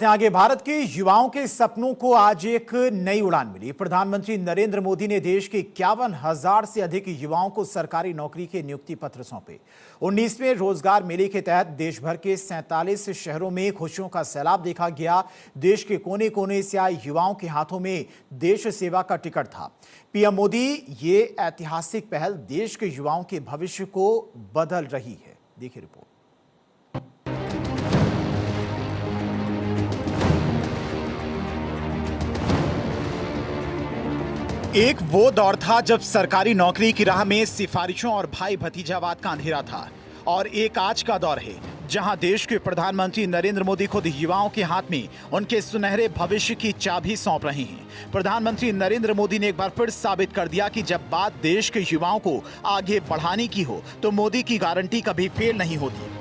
आगे भारत के युवाओं के सपनों को आज एक नई उड़ान मिली। प्रधानमंत्री नरेंद्र मोदी ने देश के 51,000 से अधिक युवाओं को सरकारी नौकरी के नियुक्ति पत्र सौंपे। 19वें रोजगार मेले के तहत देश भर के 47 शहरों में खुशियों का सैलाब देखा गया। देश के कोने कोने से आए युवाओं के हाथों में देश सेवा का टिकट था। पीएम मोदी ये ऐतिहासिक पहल देश के युवाओं के भविष्य को बदल रही है। देखिए रिपोर्ट। एक वो दौर था जब सरकारी नौकरी की राह में सिफारिशों और भाई भतीजावाद का अंधेरा था, और एक आज का दौर है जहां देश के प्रधानमंत्री नरेंद्र मोदी खुद युवाओं के हाथ में उनके सुनहरे भविष्य की चाबी सौंप रहे हैं। प्रधानमंत्री नरेंद्र मोदी ने एक बार फिर साबित कर दिया कि जब बात देश के युवाओं को आगे बढ़ाने की हो तो मोदी की गारंटी कभी फेल नहीं होती।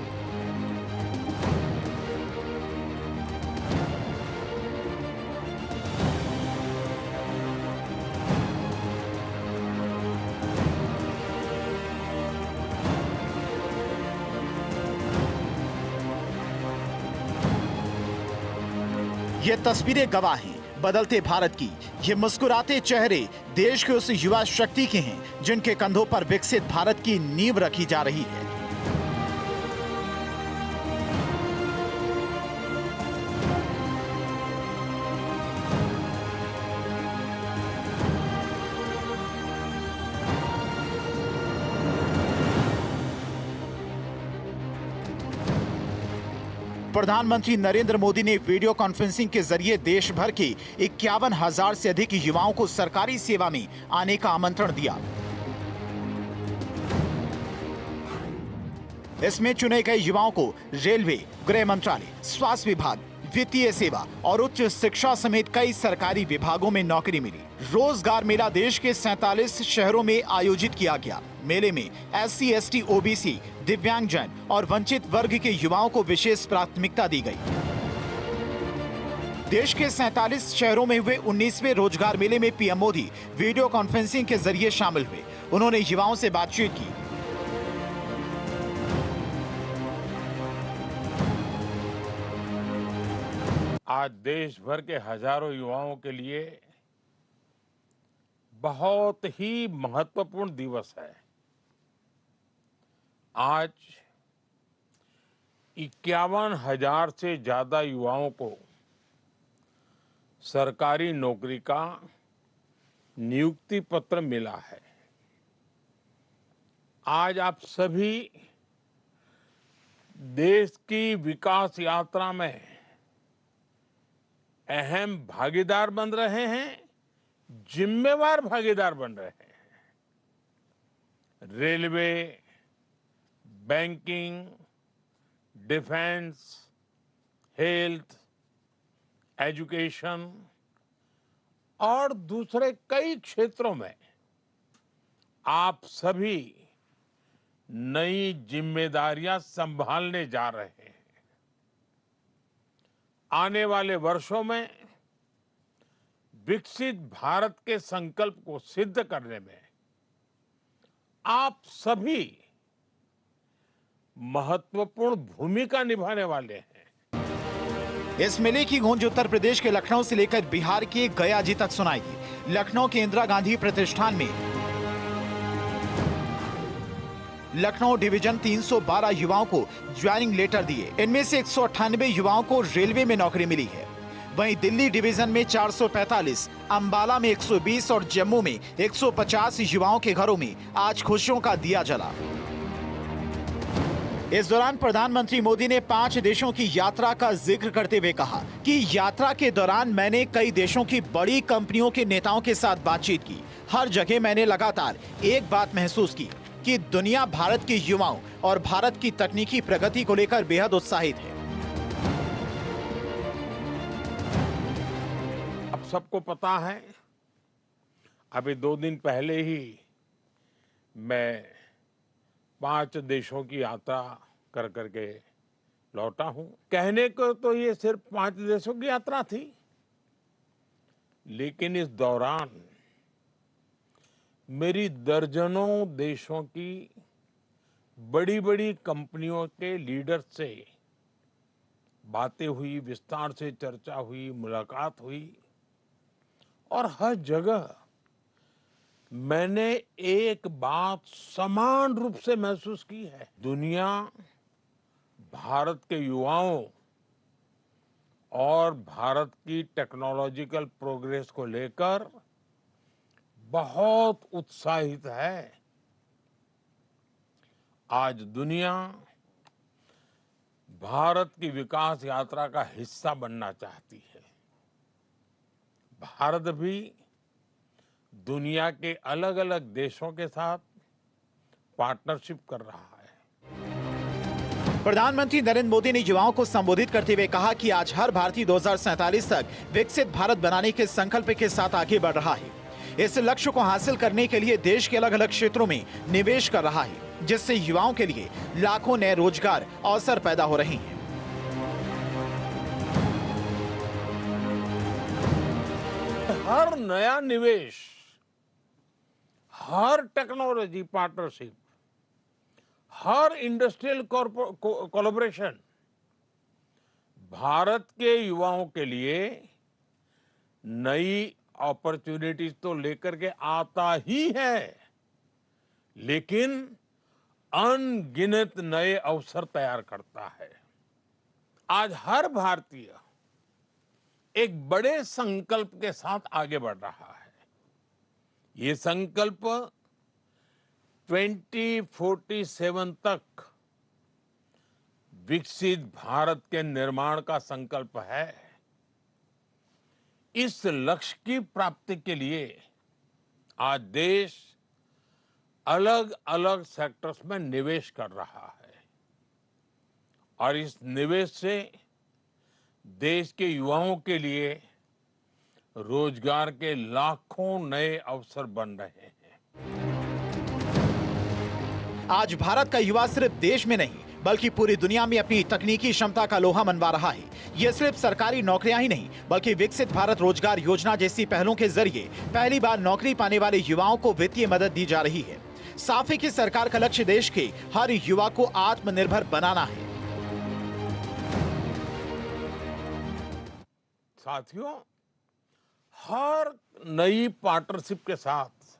ये तस्वीरें गवाह हैं बदलते भारत की। ये मुस्कुराते चेहरे देश के उस युवा शक्ति के हैं जिनके कंधों पर विकसित भारत की नींव रखी जा रही है। प्रधानमंत्री नरेंद्र मोदी ने वीडियो कॉन्फ्रेंसिंग के जरिए देश भर के 51,000 से अधिक युवाओं को सरकारी सेवा में आने का आमंत्रण दिया। इसमें चुने गए युवाओं को रेलवे, गृह मंत्रालय, स्वास्थ्य विभाग, वित्तीय सेवा और उच्च शिक्षा समेत कई सरकारी विभागों में नौकरी मिली। रोजगार मेला देश के 47 शहरों में आयोजित किया गया। मेले में SC, ST, OBC, दिव्यांगजन और वंचित वर्ग के युवाओं को विशेष प्राथमिकता दी गई। देश के 47 शहरों में हुए 19वें रोजगार मेले में पीएम मोदी वीडियो कॉन्फ्रेंसिंग के जरिए शामिल हुए। उन्होंने युवाओं से बातचीत की। आज देश भर के हजारों युवाओं के लिए बहुत ही महत्वपूर्ण दिवस है। आज 51,000 से ज्यादा युवाओं को सरकारी नौकरी का नियुक्ति पत्र मिला है। आज आप सभी देश की विकास यात्रा में अहम भागीदार बन रहे हैं, जिम्मेवार भागीदार बन रहे हैं। Railway, banking, defence, health, education और दूसरे कई क्षेत्रों में आप सभी नई जिम्मेदारियां संभालने जा रहे हैं। आने वाले वर्षों में विकसित भारत के संकल्प को सिद्ध करने में आप सभी महत्वपूर्ण भूमिका निभाने वाले हैं। इस मेले की गूंज उत्तर प्रदेश के लखनऊ से लेकर बिहार के गया जी तक सुनाई दी। लखनऊ के इंदिरा गांधी प्रतिष्ठान में लखनऊ डिवीजन 312 युवाओं को ज्वाइनिंग लेटर दिए। इनमें से 198 युवाओं को रेलवे में नौकरी मिली है। वहीं दिल्ली डिवीजन में 445, अंबाला में 120 और जम्मू में 150 युवाओं के घरों में आज खुशियों का दिया जला। इस दौरान प्रधानमंत्री मोदी ने 5 देशों की यात्रा का जिक्र करते हुए कहा कि यात्रा के दौरान मैंने कई देशों की बड़ी कंपनियों के नेताओं के साथ बातचीत की। हर जगह मैंने लगातार एक बात महसूस की कि दुनिया भारत के युवाओं और भारत की तकनीकी प्रगति को लेकर बेहद उत्साहित है। अब सबको पता है, अभी 2 दिन पहले ही मैं 5 देशों की यात्रा कर करके लौटा हूं। कहने को तो ये सिर्फ 5 देशों की यात्रा थी, लेकिन इस दौरान मेरी दर्जनों देशों की बड़ी बड़ी कंपनियों के लीडर से बातें हुई, विस्तार से चर्चा हुई, मुलाकात हुई और हर जगह मैंने एक बात समान रूप से महसूस की है। दुनिया भारत के युवाओं और भारत की टेक्नोलॉजिकल प्रोग्रेस को लेकर बहुत उत्साहित है। आज दुनिया भारत की विकास यात्रा का हिस्सा बनना चाहती है। भारत भी दुनिया के अलग अलग देशों के साथ पार्टनरशिप कर रहा है। प्रधानमंत्री नरेंद्र मोदी ने युवाओं को संबोधित करते हुए कहा कि आज हर भारतीय 2047 तक विकसित भारत बनाने के संकल्प के साथ आगे बढ़ रहा है। इस लक्ष्य को हासिल करने के लिए देश के अलग अलग क्षेत्रों में निवेश कर रहा है, जिससे युवाओं के लिए लाखों नए रोजगार अवसर पैदा हो रहे हैं। हर नया निवेश, हर टेक्नोलॉजी पार्टनरशिप, हर इंडस्ट्रियल कोलैबोरेशन भारत के युवाओं के लिए नई अपॉर्चुनिटीज तो लेकर के आता ही है, लेकिन अनगिनत नए अवसर तैयार करता है। आज हर भारतीय एक बड़े संकल्प के साथ आगे बढ़ रहा है। ये संकल्प 2047 तक विकसित भारत के निर्माण का संकल्प है। इस लक्ष्य की प्राप्ति के लिए आज देश अलग अलग सेक्टर्स में निवेश कर रहा है और इस निवेश से देश के युवाओं के लिए रोजगार के लाखों नए अवसर बन रहे हैं। आज भारत का युवा सिर्फ देश में नहीं बल्कि पूरी दुनिया में अपनी तकनीकी क्षमता का लोहा मनवा रहा है। यह सिर्फ सरकारी नौकरियां ही नहीं बल्कि विकसित भारत रोजगार योजना जैसी पहलों के जरिए पहली बार नौकरी पाने वाले युवाओं को वित्तीय मदद दी जा रही है। साफ है कि सरकार का लक्ष्य देश के हर युवा को आत्मनिर्भर बनाना है। साथियों, हर नई पार्टनरशिप के साथ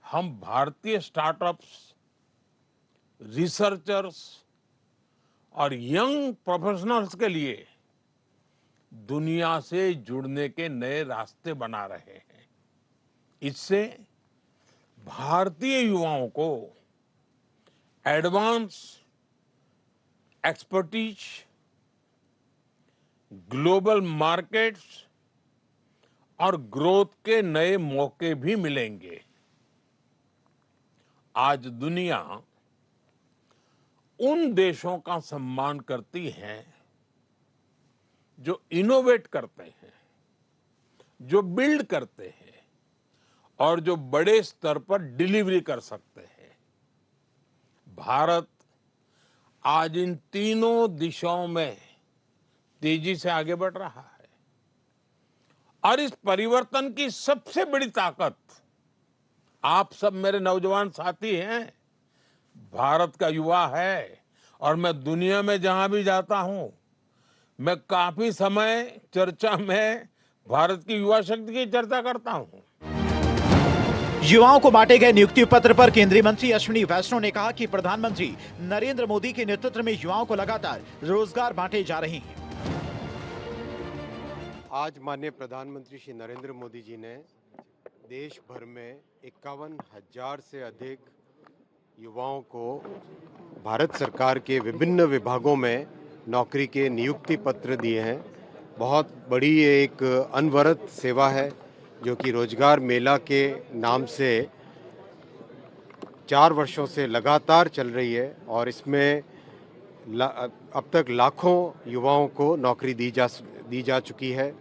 हम भारतीय स्टार्टअप्स, रिसर्चर्स और यंग प्रोफेशनल्स के लिए दुनिया से जुड़ने के नए रास्ते बना रहे हैं। इससे भारतीय युवाओं को एडवांस एक्सपर्टीज, ग्लोबल मार्केट्स और ग्रोथ के नए मौके भी मिलेंगे। आज दुनिया उन देशों का सम्मान करती है जो इनोवेट करते हैं, जो बिल्ड करते हैं और जो बड़े स्तर पर डिलीवरी कर सकते हैं। भारत आज इन तीनों दिशाओं में तेजी से आगे बढ़ रहा है और इस परिवर्तन की सबसे बड़ी ताकत आप सब मेरे नौजवान साथी हैं, भारत का युवा है। और मैं दुनिया में जहां भी जाता हूं, मैं काफी समय चर्चा में भारत की युवा शक्ति की चर्चा करता हूं। युवाओं को बांटे गए नियुक्ति पत्र पर केंद्रीय मंत्री अश्विनी वैष्णव ने कहा कि प्रधानमंत्री नरेंद्र मोदी के नेतृत्व में युवाओं को लगातार रोजगार बांटे जा रहे हैं। आज माननीय प्रधानमंत्री श्री नरेंद्र मोदी जी ने देश भर में 51,000 से अधिक युवाओं को भारत सरकार के विभिन्न विभागों में नौकरी के नियुक्ति पत्र दिए हैं। बहुत बड़ी ये एक अनवरत सेवा है जो कि रोजगार मेला के नाम से 4 वर्षों से लगातार चल रही है और इसमें अब तक लाखों युवाओं को नौकरी दी जा चुकी है।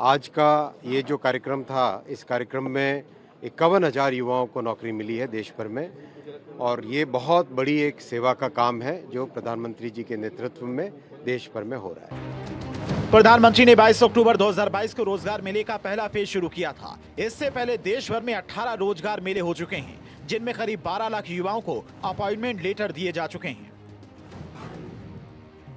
आज का ये जो कार्यक्रम था, इस कार्यक्रम में 51,000 युवाओं को नौकरी मिली है देश भर में और ये बहुत बड़ी एक सेवा का काम है जो प्रधानमंत्री जी के नेतृत्व में देश भर में हो रहा है। प्रधानमंत्री ने 22 अक्टूबर 2022 को रोजगार मेले का पहला फेज शुरू किया था। इससे पहले देश भर में 18 रोजगार मेले हो चुके हैं, जिनमें करीब 12 लाख युवाओं को अपॉइंटमेंट लेटर दिए जा चुके हैं।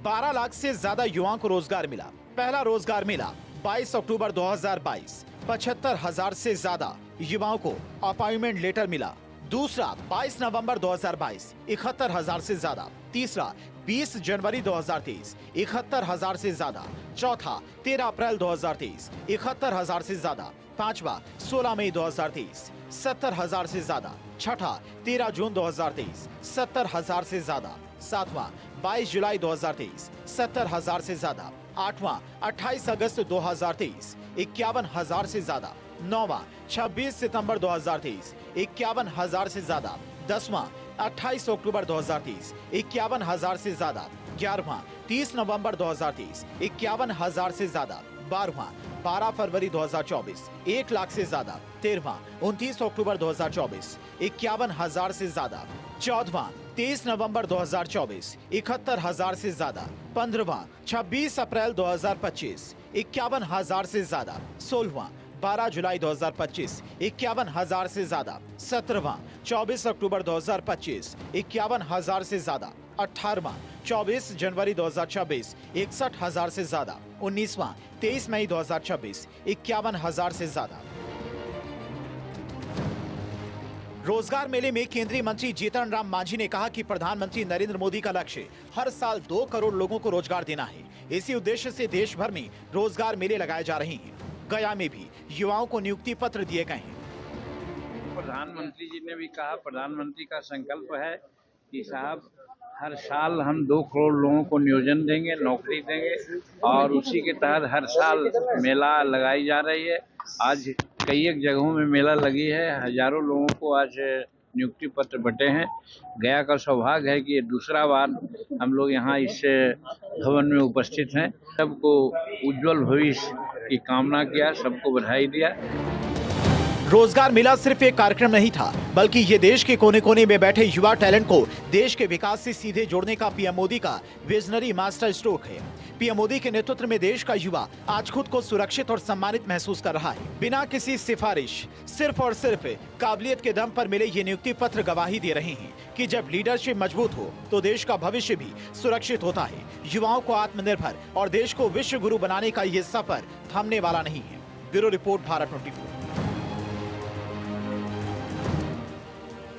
12 लाख से ज्यादा युवाओं को रोजगार मिला। पहला रोजगार मेला 22 अक्टूबर 2022, 75,000 से ज्यादा युवाओं को अपॉइंटमेंट लेटर मिला। दूसरा 22 नवंबर 2022, 71,000 से ज्यादा। तीसरा 20 जनवरी 2023, 71,000 से ज्यादा। चौथा 13 अप्रैल 2023, 71,000 से ज्यादा। पांचवा 16 मई 2023, 70,000 से ज्यादा। छठा 13 जून 2023, 70,000 से ज्यादा। सातवां 22 जुलाई 2023, 70,000 से ज्यादा। आठवां 28 अगस्त 2023, 51,000 से ज्यादा। नौवां 26 सितंबर 2023, 51,000 से ज्यादा। 10वां 28 अक्टूबर 2023, 51,000 से ज्यादा। 11वां 30 नवंबर 2023, 51,000 से ज्यादा। 12वां 12 फरवरी 2024, 1 लाख से ज्यादा। 13वां 29 अक्टूबर 2024, 51,000 से ज्यादा। 14वां 23 नवंबर 2024, 71,000 से ज्यादा। 15वां 26 अप्रैल 2025, 51,000 से ज्यादा। 16वां 12 जुलाई 2025, 51,000 से ज्यादा। 17वां 24 अक्टूबर 2025, 51,000 से ज्यादा। 18वां 24 जनवरी 2026, 61,000 से ज्यादा। 19वां 23 मई 2026, 51,000 से ज्यादा। रोजगार मेले में केंद्रीय मंत्री जीतन राम मांझी ने कहा कि प्रधानमंत्री नरेंद्र मोदी का लक्ष्य हर साल 2 करोड़ लोगों को रोजगार देना है। इसी उद्देश्य से देश भर में रोजगार मेले लगाए जा रहे हैं। गया में भी युवाओं को नियुक्ति पत्र दिए गए हैं। प्रधानमंत्री जी ने भी कहा, प्रधानमंत्री का संकल्प है कि साहब हर साल हम 2 करोड़ लोगों को नियोजन देंगे, नौकरी देंगे, और उसी के तहत हर साल मेला लगाई जा रही है। आज कई एक जगहों में मेला लगी है, हजारों लोगों को आज नियुक्ति पत्र बंटे हैं। गया का सौभाग्य है कि ये दूसरा बार हम लोग यहाँ इस भवन में उपस्थित हैं। सबको उज्जवल भविष्य की कामना किया, सबको बधाई दिया। रोजगार मेला सिर्फ एक कार्यक्रम नहीं था, बल्कि ये देश के कोने कोने में बैठे युवा टैलेंट को देश के विकास से सीधे जोड़ने का पीएम मोदी का विजनरी मास्टर स्ट्रोक है। पीएम मोदी के नेतृत्व में देश का युवा आज खुद को सुरक्षित और सम्मानित महसूस कर रहा है। बिना किसी सिफारिश, सिर्फ और सिर्फ काबिलियत के दम पर मिले ये नियुक्ति पत्र गवाही दे रहे हैं कि जब लीडरशिप मजबूत हो तो देश का भविष्य भी सुरक्षित होता है। युवाओं को आत्मनिर्भर और देश को विश्व गुरु बनाने का ये सफर थमने वाला नहीं है। Bureau report, Bharat 24।